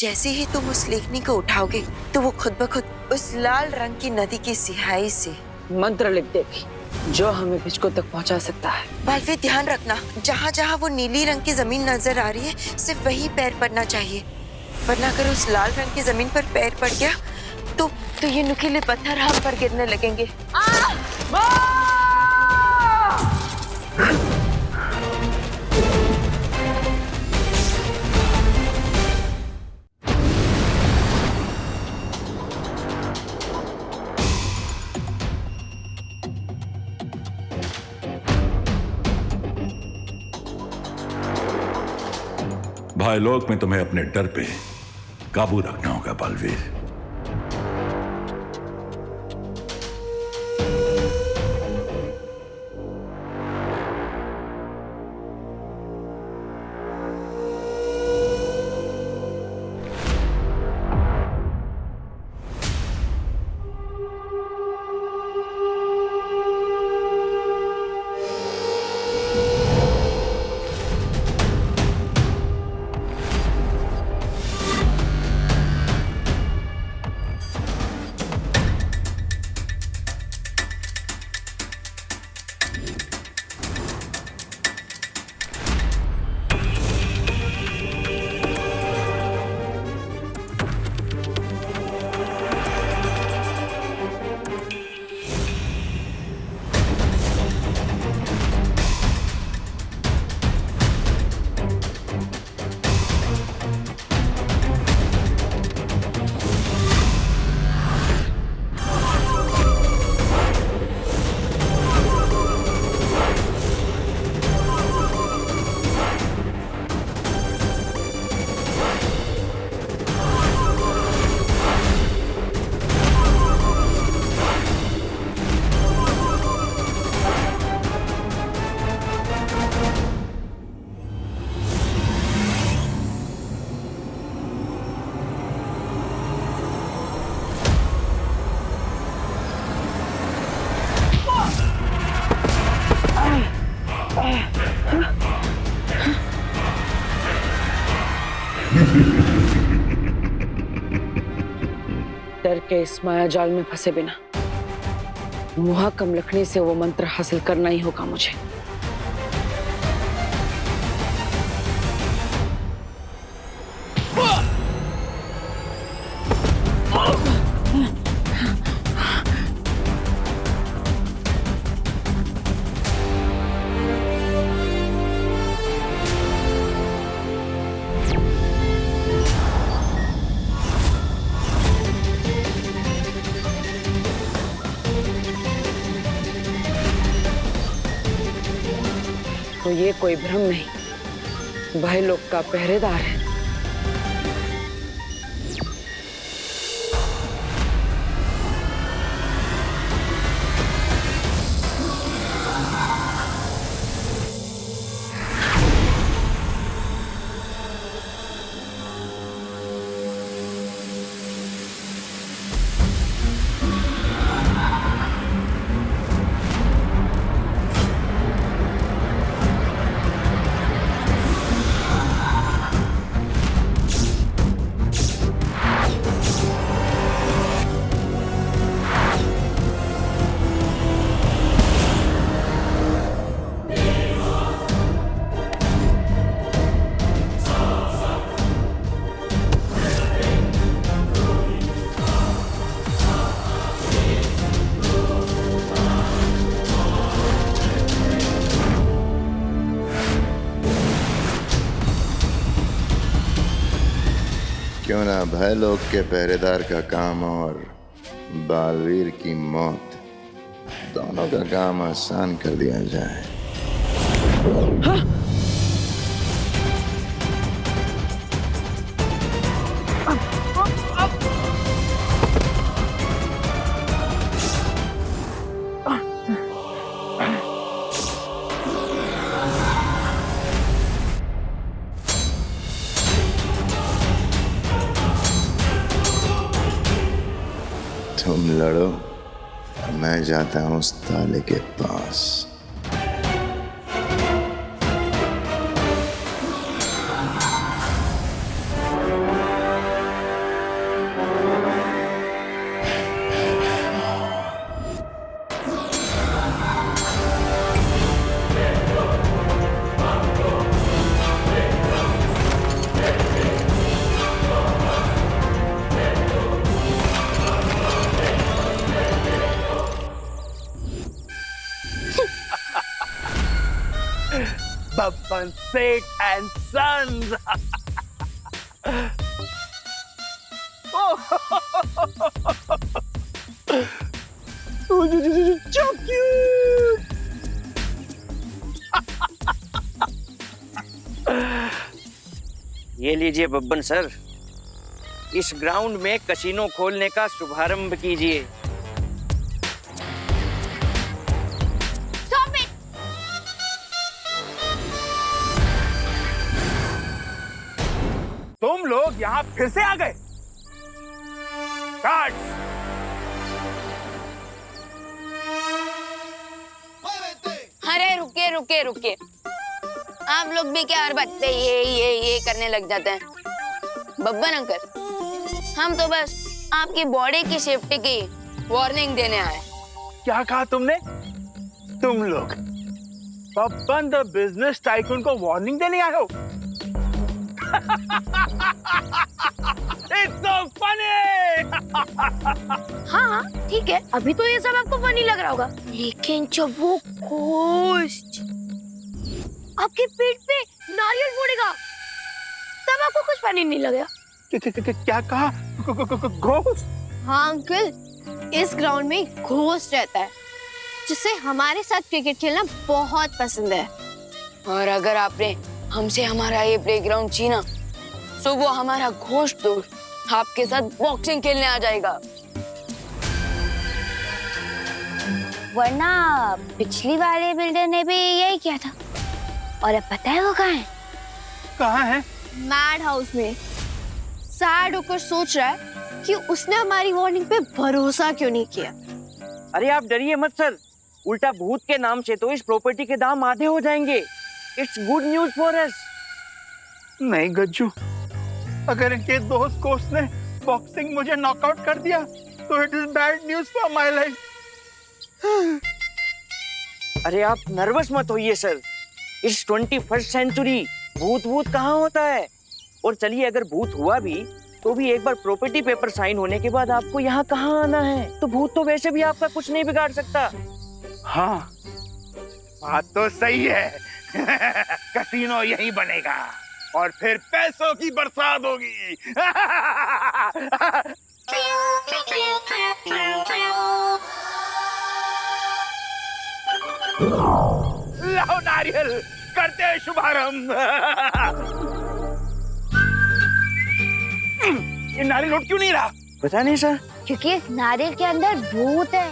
जैसे ही तुम उस लेखनी को उठाओगे तो वो खुद ब खुद उस लाल रंग की नदी की सिहाई से मंत्र लिख देगी जो हमें बिचको तक पहुंचा सकता है। बालवीर ध्यान रखना, जहाँ जहाँ वो नीली रंग की जमीन नजर आ रही है सिर्फ वही पैर पड़ना चाहिए, वरना अगर उस लाल रंग की जमीन पर पैर पड़ गया तो ये नुकीले पत्थर हम पर गिरने लगेंगे। भाई लोग में तुम्हें अपने डर पे काबू रखना होगा बालवीर। डर के इस माया जाल में फंसे बिना मुहाकम लकड़ी से वो मंत्र हासिल करना ही होगा मुझे। तो ये कोई भ्रम नहीं, भाई लोग का पहरेदार है। क्यों ना भय लोग के पहरेदार का काम और बालवीर की मौत, दोनों का काम आसान कर दिया जाए। हाँ? तुम लड़ो, मैं जाता हूं उस ताले के पास। Sunset and Sons. So cute. ये लीजिए बब्बन सर, इस ग्राउंड में कसिनो खोलने का शुभारंभ कीजिए। तुम लोग यहाँ फिर से आ गए? गार्ड्स! अरे रुकिए रुकिए रुकिए, आप लोग भी क्या हर बात पे ये करने लग जाते हैं। बब्बन अंकल, हम तो बस आपकी बॉडी की सेफ्टी की वार्निंग देने आए। क्या कहा तुमने? तुम लोग बब्बन द बिजनेस टाइकून को वार्निंग देने आए हो? It's so funny! हाँ ठीक है, अभी तो ये सब आपको फनी लग रहा होगा, लेकिन जब वो घोस्ट आपके पेट पे नारियल फोड़ेगा तब आपको कुछ फनी नहीं लगेगा। क्या कहा? घोस्ट? हाँ अंकल, इस ग्राउंड में घोस्ट रहता है जिसे हमारे साथ क्रिकेट खेलना बहुत पसंद है। और अगर आपने हमसे हमारा ये प्लेग्राउंड छीना तो वो हमारा घोस्ट दोस्त आपके साथ बॉक्सिंग खेलने आ जाएगा। वरना पिछली वाले बिल्डर ने भी यही किया था। और अब पता है वो कहाँ है? कहाँ है? मैड हाउस में। सैड होकर सोच रहा है कि उसने हमारी वार्निंग पे भरोसा क्यों नहीं किया। अरे आप डरिए मत सर, उल्टा भूत के नाम से तो इस प्रॉपर्टी के दाम आधे हो जाएंगे। It's good news for us. नहीं गज्जू, अगर इनके दोस्त कोच ने बॉक्सिंग मुझे नॉकआउट कर दिया तो it is bad news for my life. अरे आप नर्वस मत होइए सर, इस 21st सेंचुरी भूत कहाँ होता है। और चलिए, अगर भूत हुआ भी तो भी एक बार प्रॉपर्टी पेपर साइन होने के बाद आपको यहाँ कहाँ आना है। तो भूत तो वैसे भी आपका कुछ नहीं बिगाड़ सकता। हाँ, बात तो सही है। कसिनो यहीं बनेगा और फिर पैसों की बरसात होगी। लाओ नारियल, करते हैं शुभारंभ। ये नारियल उठ क्यों नहीं रहा? पता नहीं सर। क्योंकि इस नारियल के अंदर भूत है।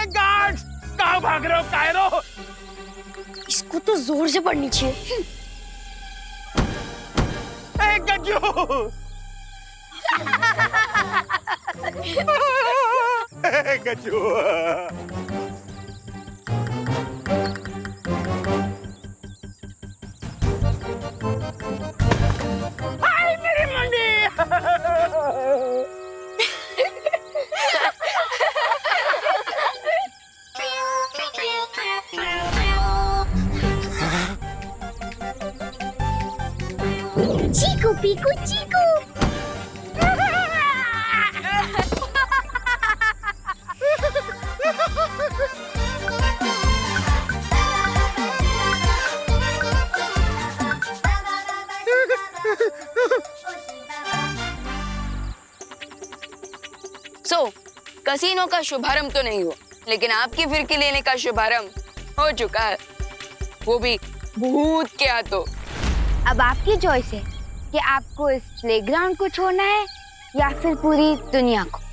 गार्ड्स, कहाँ भाग रहे हो कायरो? इसको तो जोर से पड़नी चाहिए। गज्जू! गज्जू! हाय मेरी मंडी! चीकू पीकू चीकू। कसीनो का शुभारंभ तो नहीं हुआ, लेकिन आपकी फिरकी लेने का शुभारंभ हो चुका है, वो भी भूत के हाथों। अब आपकी चॉइस है कि आपको इस प्लेग्राउंड को छोड़ना है या फिर पूरी दुनिया को।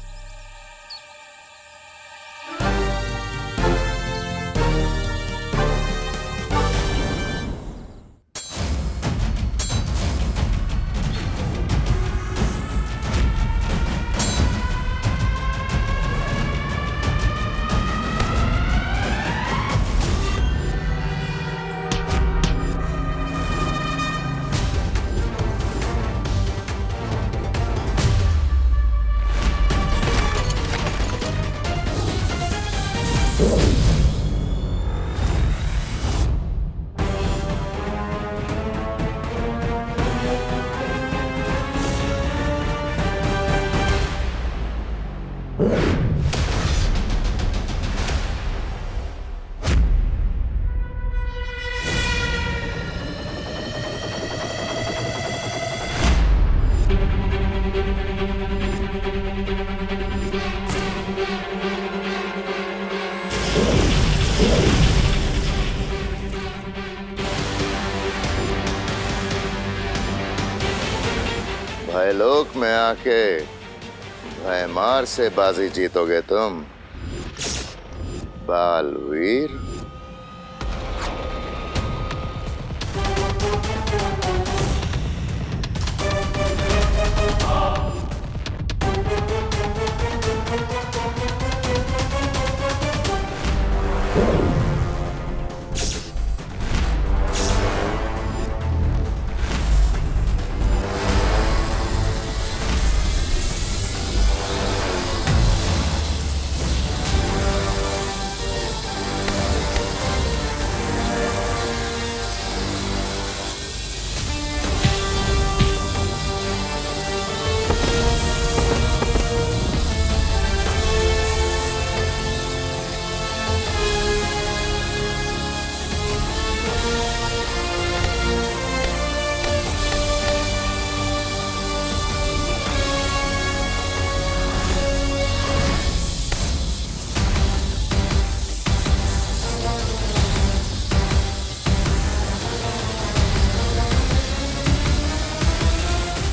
भयलोक में आके भयमार से बाजी जीतोगे तुम, बालवीर।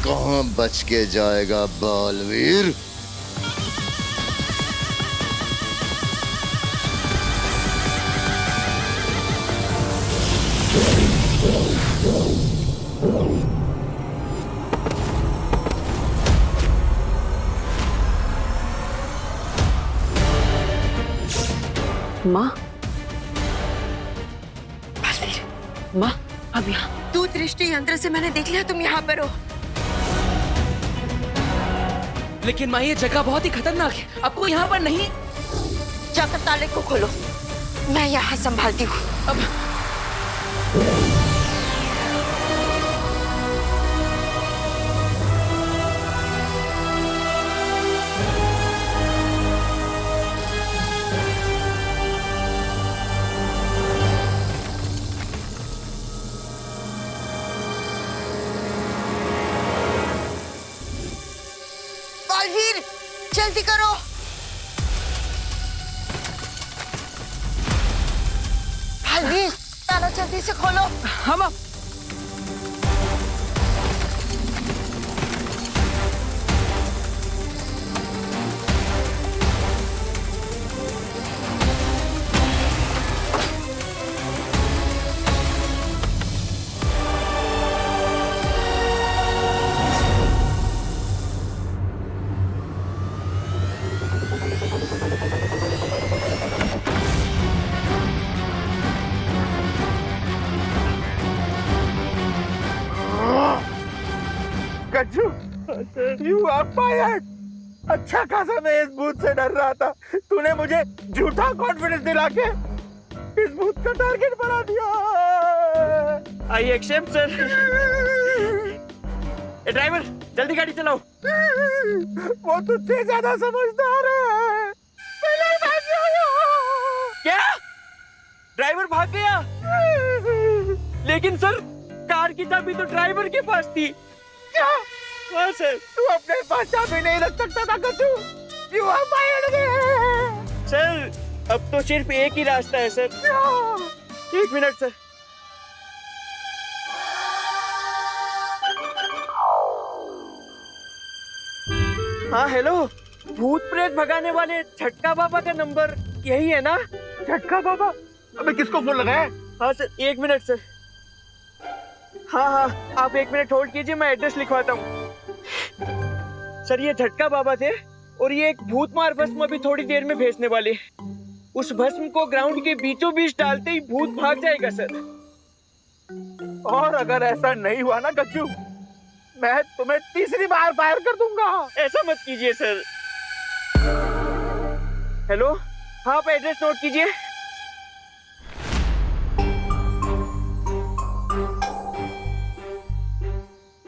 कहां बच के जाएगा बालवीर? माँ, माँ, अब यहाँ। तू दृष्टि यंत्र से मैंने देख लिया, तुम यहाँ पर हो। लेकिन माँ ये जगह बहुत ही खतरनाक है, आपको यहाँ पर नहीं। जाकर ताले को खोलो, मैं यहाँ संभालती हूँ। अब बालवीर, जल्दी करो। बालवीर, ताला जल्दी से खोलो। हम गज्जू, you are fired। अच्छा खासा मैं इस भूत से डर रहा था, तूने मुझे झूठा कॉन्फिडेंस दिला के इस भूत का टारगेट बना दिया। I accept sir. ड्राइवर जल्दी गाड़ी चलाओ। वो तुझसे ज्यादा समझदार है। पहले ही भाग गया। क्या? ड्राइवर भाग गया? लेकिन सर कार की चाबी तो ड्राइवर के पास थी। क्या? हाँ सर। तू अपने पास चाबी नहीं रख सकता था Gajju. You are fired again। Sir अब तो सिर्फ एक ही रास्ता है सर। एक मिनट सर। हाँ हेलो, भूत प्रेत भगाने वाले झटका बाबा का नंबर यही है ना? झटका बाबा? अबे किसको फोन लगाया? हाँ सर, एक मिनट सर। हाँ हाँ, आप एक मिनट होल्ड कीजिए, मैं एड्रेस लिखवाता हूँ। सर ये झटका बाबा थे और ये एक भूत मार भस्म अभी थोड़ी देर में भेजने वाले। उस भस्म को ग्राउंड के बीचों बीच डालते ही भूत भाग जाएगा सर। और अगर ऐसा नहीं हुआ ना गज्जू, मैं तुम्हें तीसरी बार फायर कर दूंगा। ऐसा मत कीजिए सर। हेलो, हाँ आप एड्रेस नोट कीजिए।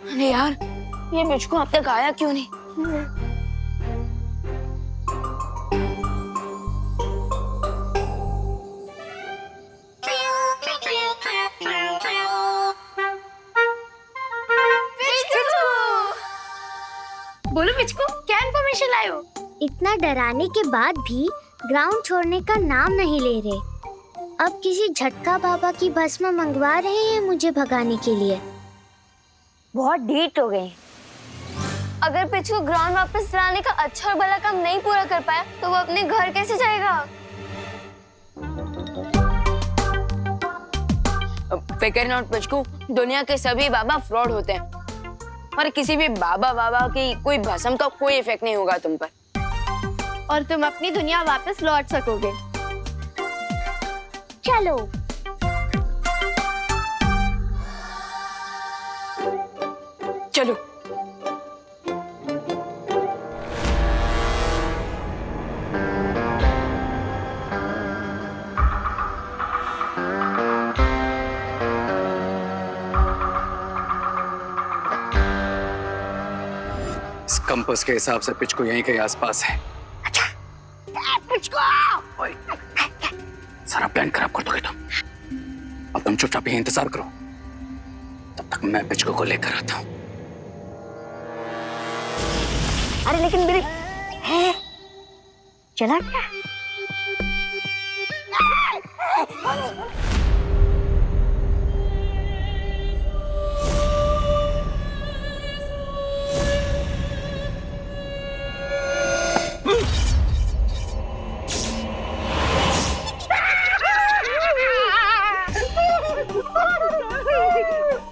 अरे यार, ये मुझको अब तक आया क्यों नहीं? बोलो पिचको, क्या इन्फॉर्मेशन लाए हो? इतना डराने के बाद भी ग्राउंड छोड़ने का नाम नहीं ले रहे। अब किसी झटका बाबा की भस्म मंगवा रहे हैं मुझे भगाने के लिए। बहुत ढीठ हो गए। अगर पिचको ग्राउंड वापस लाने का अच्छा और भला काम नहीं पूरा कर पाया तो वो अपने घर कैसे जाएगा? फिकर नॉट पिचको, दुनिया के सभी बाबा फ्रॉड होते हैं और किसी भी बाबा की कोई भस्म का कोई इफेक्ट नहीं होगा तुम पर और तुम अपनी दुनिया वापस लौट सकोगे। चलो। चलो। इस कंपास के हिसाब से पिचको यहीं के आसपास है। ओए, सारा प्लान खराब कर दोगे तुम। अब तुम चुपचाप ही इंतजार करो, तब तक मैं पिचको को लेकर आता हूँ। अरे लेकिन मेरे चला क्या?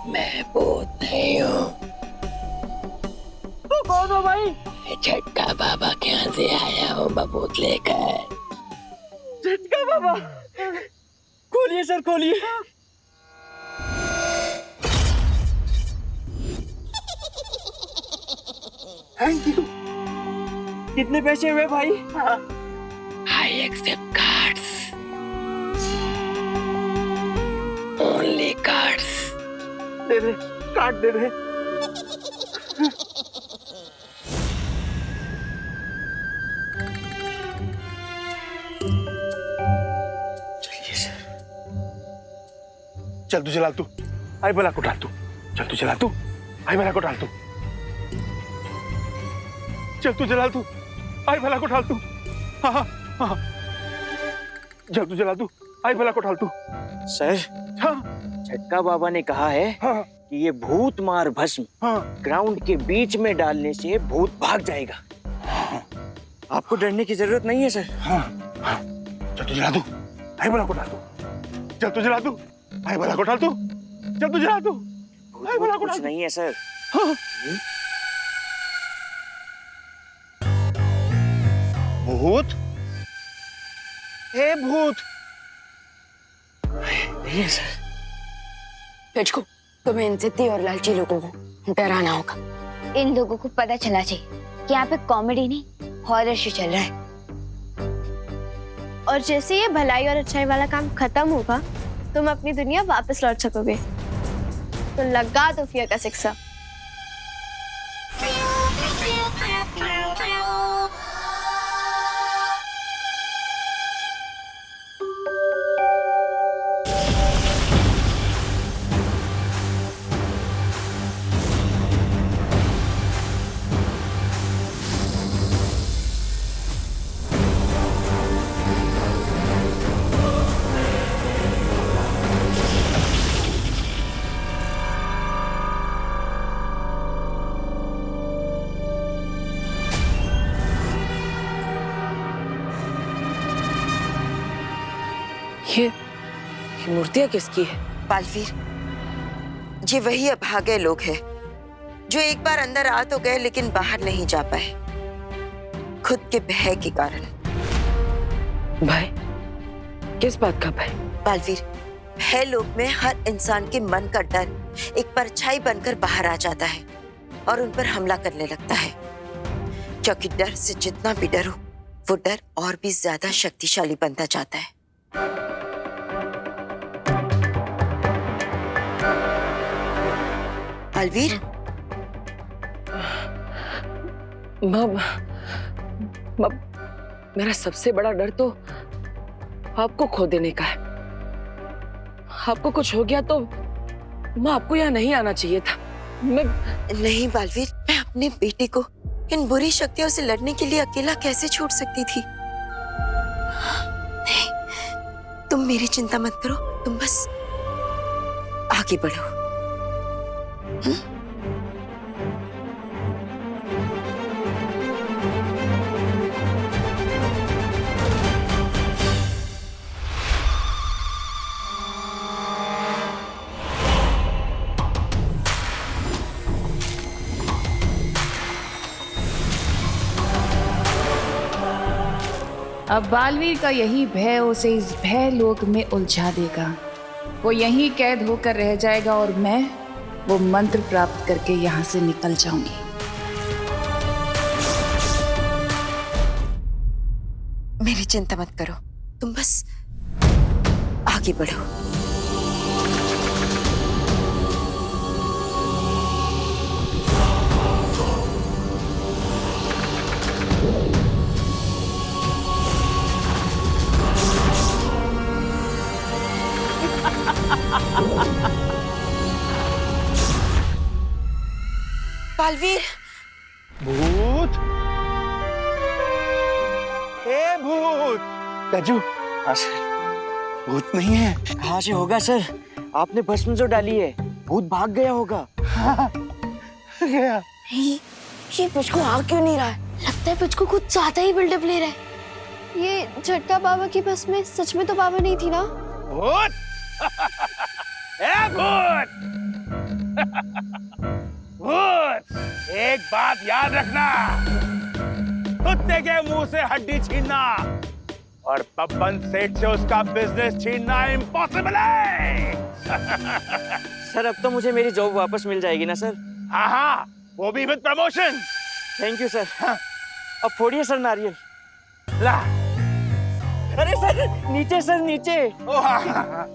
मैं भूत नहीं हूँ। कौन हो भाई? झटका बाबा के यहाँ से आया हूँ बबूत लेकर। झटका बाबा, खोलिए सर, खोलिए। Thank you. कितने पैसे हुए भाई? I accept cards. Only cards. दे दे, कार्ड दे दे। चलिए सर। चल तू जला तू, आई भला को डाल तू। चल तू जला तू, आई भला को डाल तू। चल तू जला तू, आई भला को डाल तू। हाँ हाँ हाँ। चल तू जला तू, आई भला को डाल तू। सर, हाँ झटका बाबा ने कहा है हाँ कि ये भूत मार भस्म हाँ। ग्राउंड के बीच में डालने से भूत भाग जाएगा। आपको डरने की जरूरत नहीं है सर। हाँ हाँ। चल तू जला तू, आई भला को डाल तू। चल तू जला तू, आई भला को डाल तू। चल तू जला तू, आई भला को डाल कुछ तू। नहीं है सर। हाँ। भूत? हे भूत? नहीं है सर। पिचको, तुम्हें इन जिद्दी और लालची लोगों को डराना होगा। इन लोगों को पता चला चाहिए कि यहाँ पे कॉमेडी नहीं हॉरर शो चल रहा है। और जैसे ये भलाई और अच्छाई वाला काम खत्म होगा तुम अपनी दुनिया वापस लौट सकोगे। तो लगा दो फियर का शिक्षा। ये मूर्तियाँ किसकी है? बालवीर, ये वही अभागे लोग हैं जो एक बार अंदर आ तो गए लेकिन बाहर नहीं जा पाए, खुद के भय के कारण। भाई, किस बात का भय? बालवीर, भय लोक में हर इंसान के मन का डर एक परछाई बनकर बाहर आ जाता है और उन पर हमला करने लगता है, क्योंकि डर से जितना भी डरो वो डर और भी ज्यादा शक्तिशाली बनता जाता है। बालवीर, मेरा सबसे बड़ा डर तो आपको खो देने का है। आपको कुछ हो गया तो आपको यहाँ नहीं आना चाहिए था। नहीं बालवीर, मैं अपने बेटे को इन बुरी शक्तियों से लड़ने के लिए अकेला कैसे छोड़ सकती थी? नहीं, तुम मेरी चिंता मत करो, तुम बस आगे बढ़ो। अब बालवीर का यही भय उसे इस भय लोक में उलझा देगा। वो यहीं कैद होकर रह जाएगा और मैं वो मंत्र प्राप्त करके यहाँ से निकल जाऊंगी। मेरी चिंता मत करो, तुम बस आगे बढ़ो। बालवीर, भूत, ए भूत। गज्जू, हाँ सर, भूत नहीं है। कहाँ से होगा सर? आपने भस्म जो डाली है, भूत भाग गया होगा। हाँ, गया। ये पुचकू आ क्यों नहीं रहा है? लगता है पुचकू कुछ ज्यादा ही बिल्डअप ले रहा है। ये झटका बाबा की बस में सच में तो बाबा नहीं थी ना? भूत, ए भूत, भूत, एक बात याद रखना, कुत्ते के मुंह से हड्डी छीनना और बब्बन सेठ से उसका बिजनेस छीनना इम्पॉसिबल है। सर अब तो मुझे मेरी जॉब वापस मिल जाएगी ना सर? हाँ हाँ, वो भी with promotion. Thank you sir. अब फोड़िए सर नारियल। ला। अरे सर नीचे, सर नीचे। ओ हाँ, हाँ, हाँ।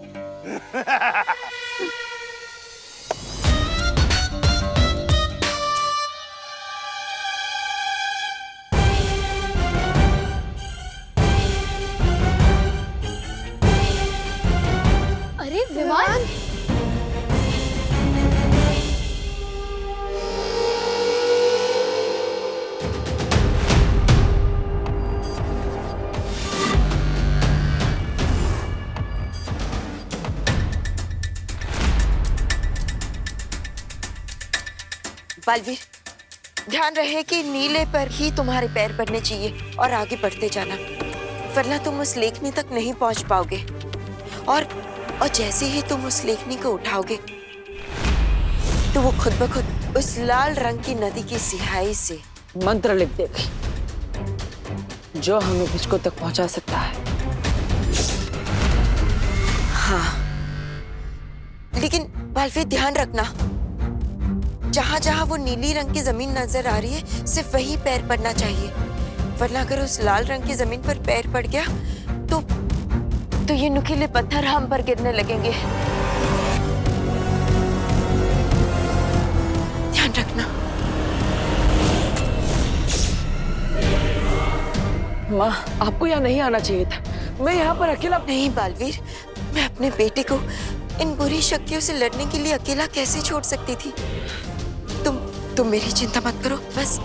अरे विमान, बालवीर, ध्यान रहे कि नीले पर ही तुम्हारे पैर पड़ने चाहिए और आगे बढ़ते जाना, वरना तुम उस लेखनी तक नहीं पहुंच पाओगे। और जैसे ही तुम उस लेखनी को उठाओगे तो वो खुद ब खुद उस लाल रंग की नदी की सिहाई से मंत्र लिख देगी जो हमें पुचकू तक पहुंचा सकता है। हाँ, लेकिन बालवीर ध्यान रखना, जहां जहां वो नीली रंग की जमीन नजर आ रही है सिर्फ वही पैर पड़ना चाहिए, वरना अगर उस लाल रंग की जमीन पर पैर पड़ गया तो ये नुकीले पत्थर हम पर गिरने लगेंगे। ध्यान रखना। माँ, आपको यहाँ नहीं आना चाहिए था। मैं यहाँ पर अकेला नहीं बालवीर, मैं अपने बेटे को इन बुरी शक्तियों से लड़ने के लिए अकेला कैसे छोड़ सकती थी? तुम मेरी चिंता मत करो, बस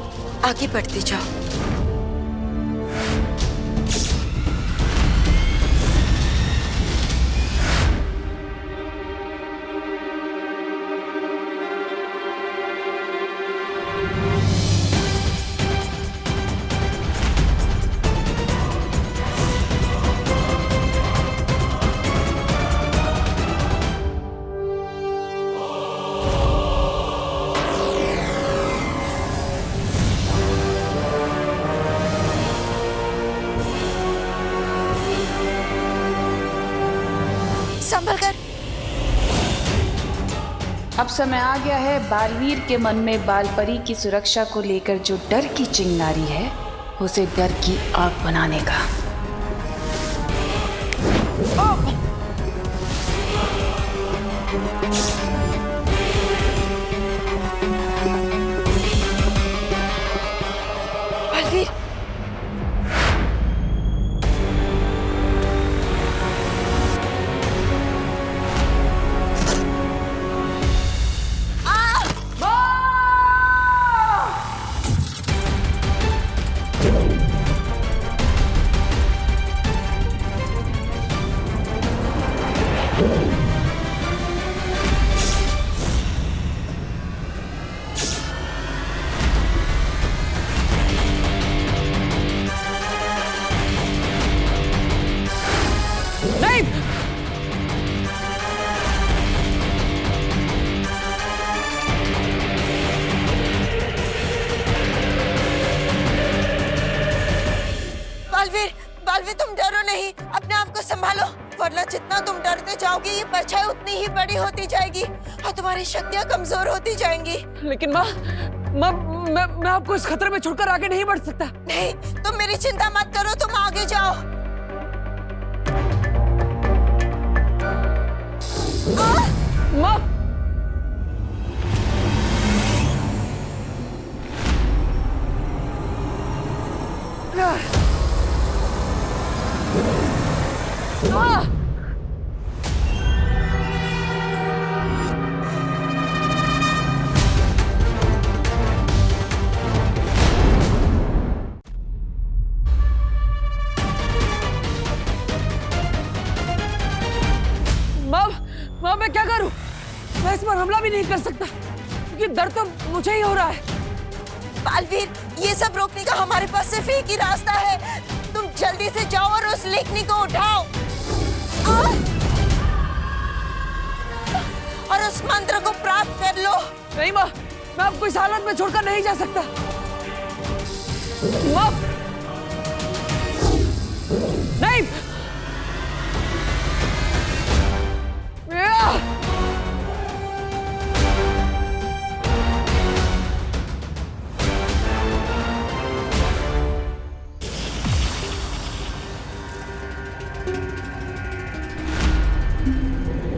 आगे बढ़ते जाओ। संभल कर। अब समय आ गया है बालवीर के मन में बालपरी की सुरक्षा को लेकर जो डर की चिंगारी है उसे डर की आग बनाने का। बालवीर, बालवीर तुम डरो नहीं, अपने आप को संभालो, वरना जितना तुम डरते जाओगे ये परछाई उतनी ही बड़ी होती जाएगी और तुम्हारी शक्तियां कमजोर होती जाएंगी। लेकिन माँ मैं आपको इस खतरे में छोड़कर आगे नहीं बढ़ सकता। नहीं, तुम मेरी चिंता मत करो, तुम आगे जाओ। माँ माँ मैं क्या करूं? मैं इस पर हमला भी नहीं कर सकता क्योंकि दर्द तो मुझे ही हो रहा है। बालवीर, ये सब रोकने का हमारे पास सिर्फ एक ही रास्ता है, तुम जल्दी से जाओ और उस लेखनी को उठाओ और उस मंत्र को प्राप्त कर लो। नहीं माँ, मैं आपको इस हालत में छोड़कर नहीं जा सकता। माँ नहीं,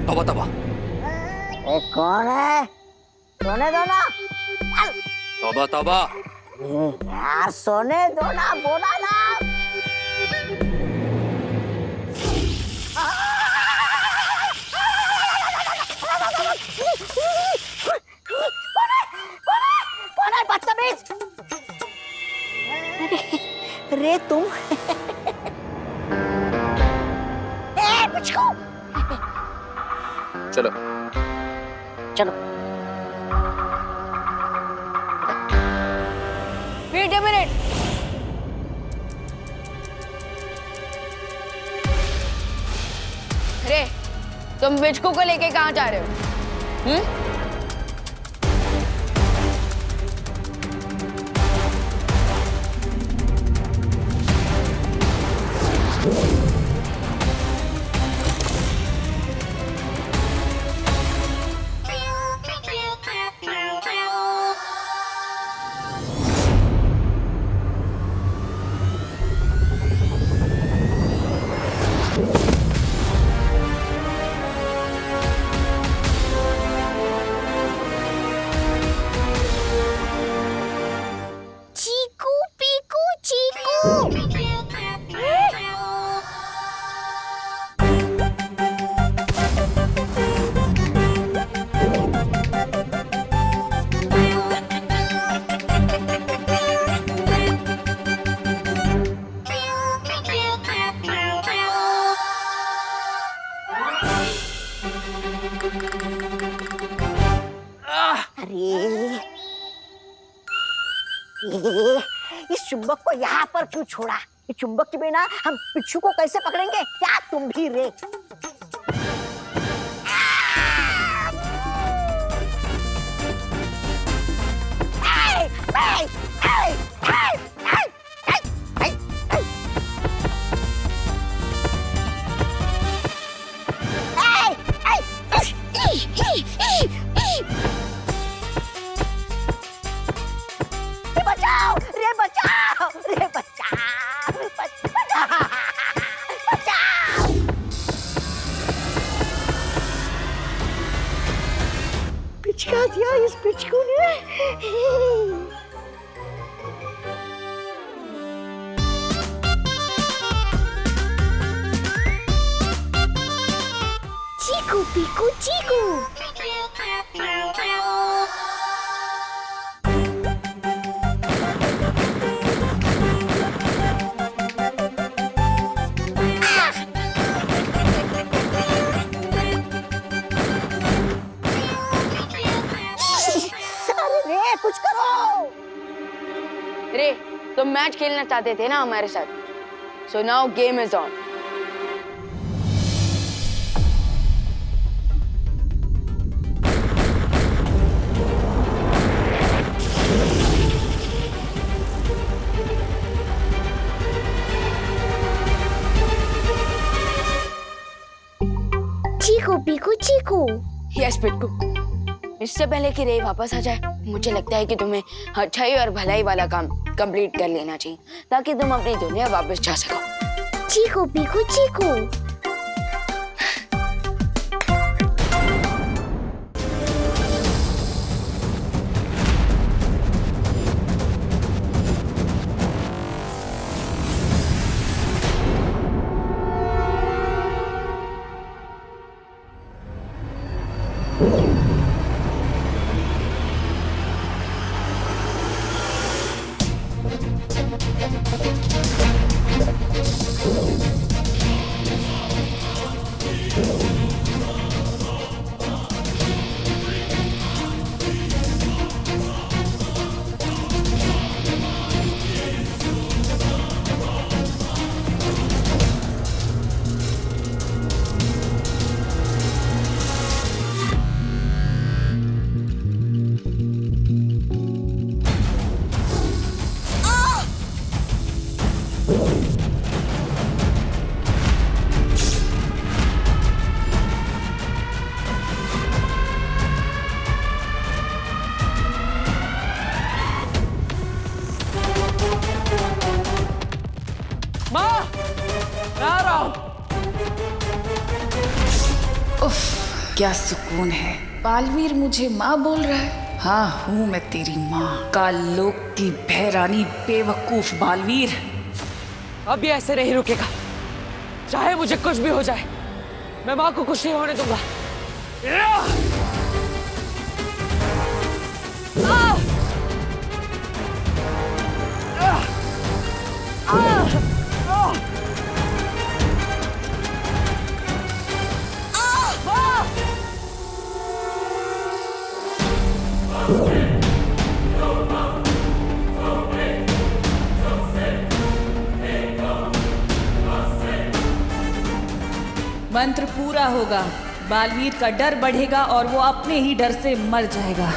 तबा तबा कौन है? सोने दो ना। तबा तबा यार सोने दो ना, बोला ना। कौन है बदतमीज? रे तुम पिचकू। चलो चलो। Wait a minute. रे, तुम बिचकू को लेके कहाँ जा रहे हो? चीकू पीकू चीकू। इस चुंबक को यहाँ पर क्यों छोड़ा? इस चुंबक के बिना हम पिच्छू को कैसे पकड़ेंगे? क्या तुम भी रे? पिचका दिया इस पिचकू ने। चीकू पीकू चीकू। कुछ करो। रे, तुम मैच खेलना चाहते थे ना हमारे साथ, so now game is on. Chiku Piku Chiku. Yes Pittu, इससे पहले कि रे वापस आ जाए, मुझे लगता है कि तुम्हें अच्छाई और भलाई वाला काम कंप्लीट कर लेना चाहिए ताकि तुम अपनी दुनिया वापस जा सको। चीकू पीकू चीकू। क्या सुकून है। बालवीर मुझे माँ बोल रहा है। हाँ हूँ मैं तेरी माँ, कालोक की भैरानी बेवकूफ बालवीर। अब ये ऐसे नहीं रुकेगा, चाहे मुझे कुछ भी हो जाए, मैं माँ को कुछ नहीं होने दूंगा। मंत्र पूरा होगा, बालवीर का डर बढ़ेगा और वो अपने ही डर से मर जाएगा।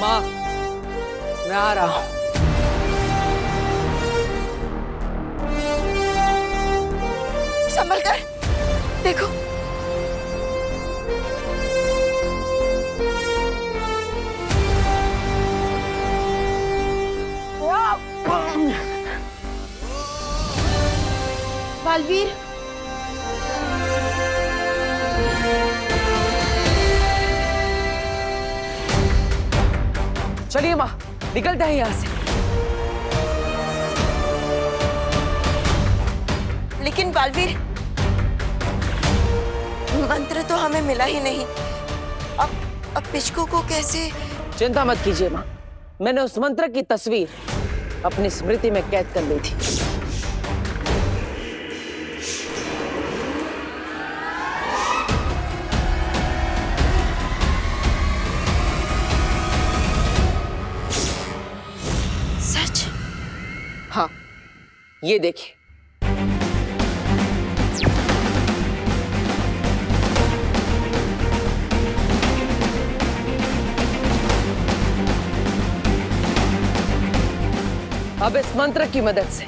माँ, मैं आ रहा हूँ। संभल कर देखो। बालवीर, चलिए माँ, निकलते हैं यहाँ से। लेकिन बालवीर, मंत्र तो हमें मिला ही नहीं। अब पिचकू को कैसे? चिंता मत कीजिए माँ, मैंने उस मंत्र की तस्वीर अपनी स्मृति में कैद कर ली थी। सच? हाँ, ये देखिए। अब इस मंत्र की मदद से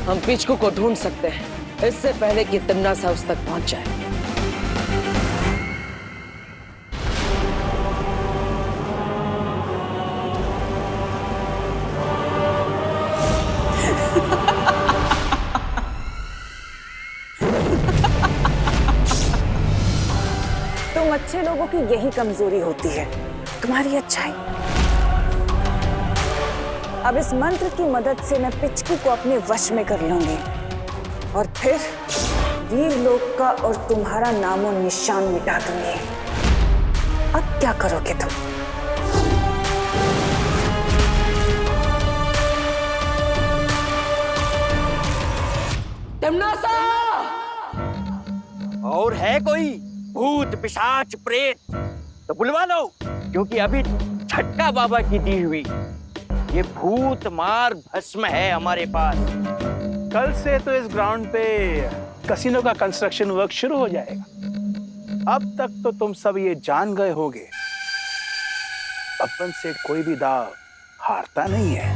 हम पिचकू को ढूंढ सकते हैं, इससे पहले कि तिमनासा उस तक पहुंच जाए। तुम अच्छे लोगों की यही कमजोरी होती है, तुम्हारी अच्छाई। अब इस मंत्र की मदद से मैं पिचकू को अपने वश में कर लूंगी और फिर वीर लोक का और तुम्हारा नामो निशान मिटा दूंगी। अब क्या करोगे तुम? तिमनासा! और है कोई भूत पिशाच प्रेत तो बुलवा लो, क्योंकि अभी झटका बाबा की दी हुई ये भूत मार भस्म है हमारे पास। कल से तो इस ग्राउंड पे कसिनो का कंस्ट्रक्शन वर्क शुरू हो जाएगा। अब तक तो तुम सब ये जान गए होगे, अपन से कोई भी दाव हारता नहीं है।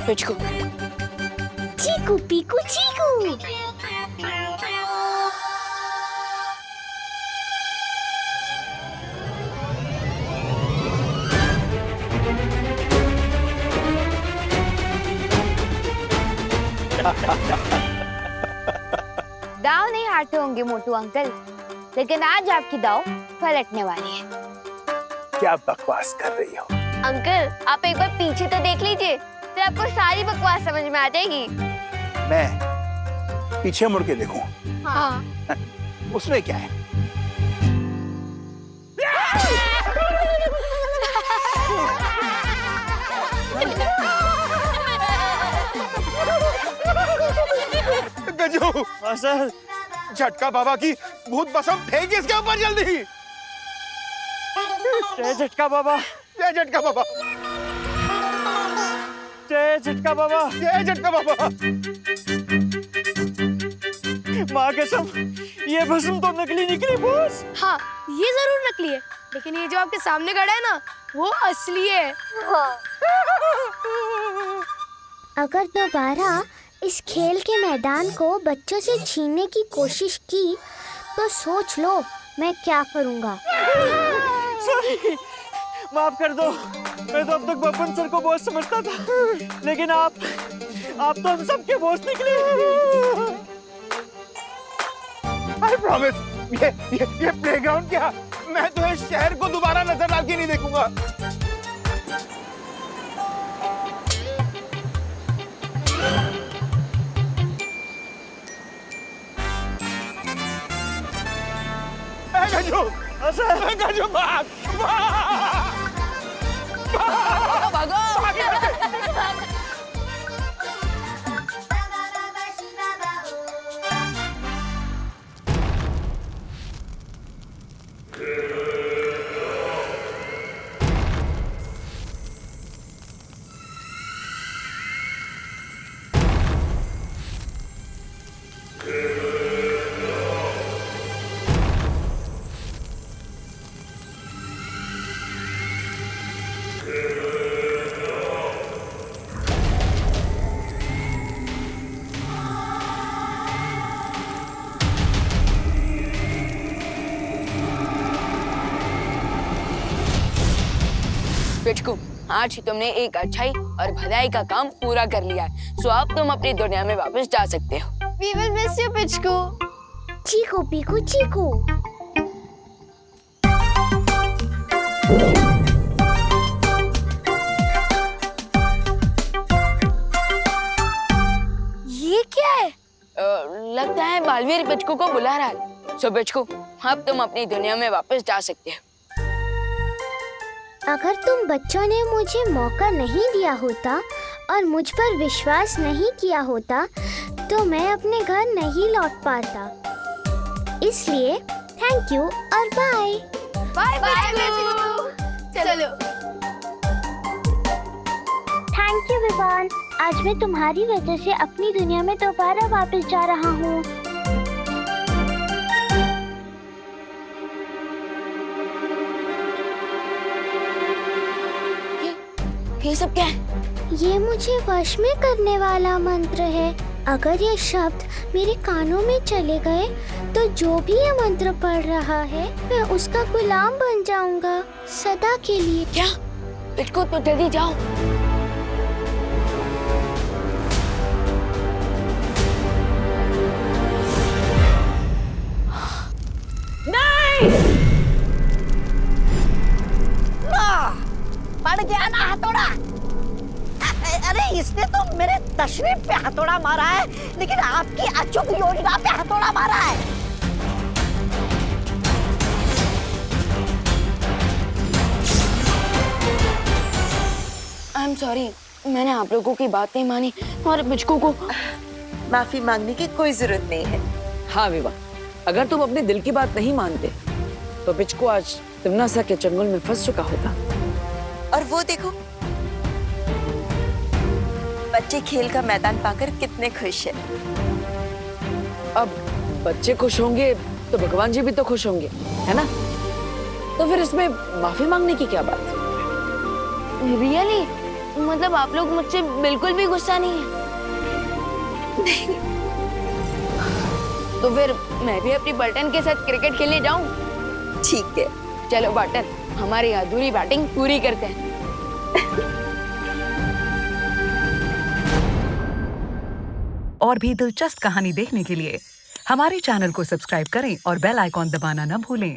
पिचकू, चीकू पीकू चीकू। दाव नहीं हारते होंगे मोटू अंकल, लेकिन आज आपकी दाव पलटने वाली है। क्या बकवास कर रही हो? अंकल, आप एक बार पीछे तो देख लीजिए, फिर आपको सारी बकवास समझ में आ जाएगी। मैं पीछे मुड़ के देखूं? हाँ। उसमें क्या है? गजू, सर झटका बाबा की भूत भस्म फेंक इसके ऊपर जल्दी। जय झटका बाबा, जय झटका बाबा, जय झटका बाबा, जय झटका बाबा। माँ कसम, ये भस्म तो नकली निकली बॉस। हाँ, ये जरूर नकली है, लेकिन ये जो आपके सामने खड़ा है ना, वो असली है। अगर दोबारा इस खेल के मैदान को बच्चों से छीनने की कोशिश की तो सोच लो मैं क्या करूँगा। सॉरी, माफ कर दो। मैं तो अब तक बब्बन सर को बॉस समझता था, लेकिन आप तो हम सबके बॉस निकले। I promise, ये प्लेग्राउंड क्या, मैं तो इस शहर को दोबारा नजर डाल के नहीं देखूंगा। गजू, गजू भाग, भागो! पिचकू, आज ही तुमने एक अच्छाई और भलाई का काम पूरा कर लिया है, सो अब तुम अपनी दुनिया में वापस जा सकते हो। We will miss you, पिचकू। चीकू पीकू चीकू। ये क्या है? लगता है बालवीर पिचकू को बुला रहा है। सो पिचकू, अब तुम अपनी दुनिया में वापस जा सकते हो। अगर तुम बच्चों ने मुझे मौका नहीं दिया होता और मुझ पर विश्वास नहीं किया होता तो मैं अपने घर नहीं लौट पाता। इसलिए थैंक यू और बाय। बाय पिचकू। चलो। Thank you Vivaan. आज मैं तुम्हारी वजह से अपनी दुनिया में दोबारा वापस जा रहा हूँ। ये सब क्या है? ये मुझे वश में करने वाला मंत्र है। अगर ये शब्द मेरे कानों में चले गए तो जो भी ये मंत्र पढ़ रहा है मैं उसका गुलाम बन जाऊंगा सदा के लिए। क्या? पिचकू तो जल्दी जाओ। नहीं, पड़ गया ना हथौड़ा। अरे इसने तो मेरे तशरीफ पे हथौड़ा मारा है, लेकिन आपकी अचूक योजना पे हथौड़ा मारा है। आई एम सॉरी, मैंने आप लोगों की बात नहीं मानी और मुझको को माफी मांगने की कोई जरूरत नहीं है। हाँ विवा, अगर तुम अपने दिल की बात नहीं मानते तो बिचको आज तिमनासा के चंगुल में फंस चुका होता। और वो देखो, बच्चे खेल का मैदान पाकर कितने खुश हैं। अब बच्चे खुश होंगे तो भगवान जी भी तो खुश होंगे, है ना? तो फिर इसमें माफी मांगने की क्या बात? रियली? मतलब आप लोग मुझसे बिल्कुल भी गुस्सा नहीं है? तो फिर मैं भी अपनी बटन के साथ क्रिकेट खेलने जाऊं? ठीक है, चलो बटन, हमारी अधूरी बैटिंग पूरी करते हैं। और भी दिलचस्प कहानी देखने के लिए हमारे चैनल को सब्सक्राइब करें और बेल आइकॉन दबाना न भूलें।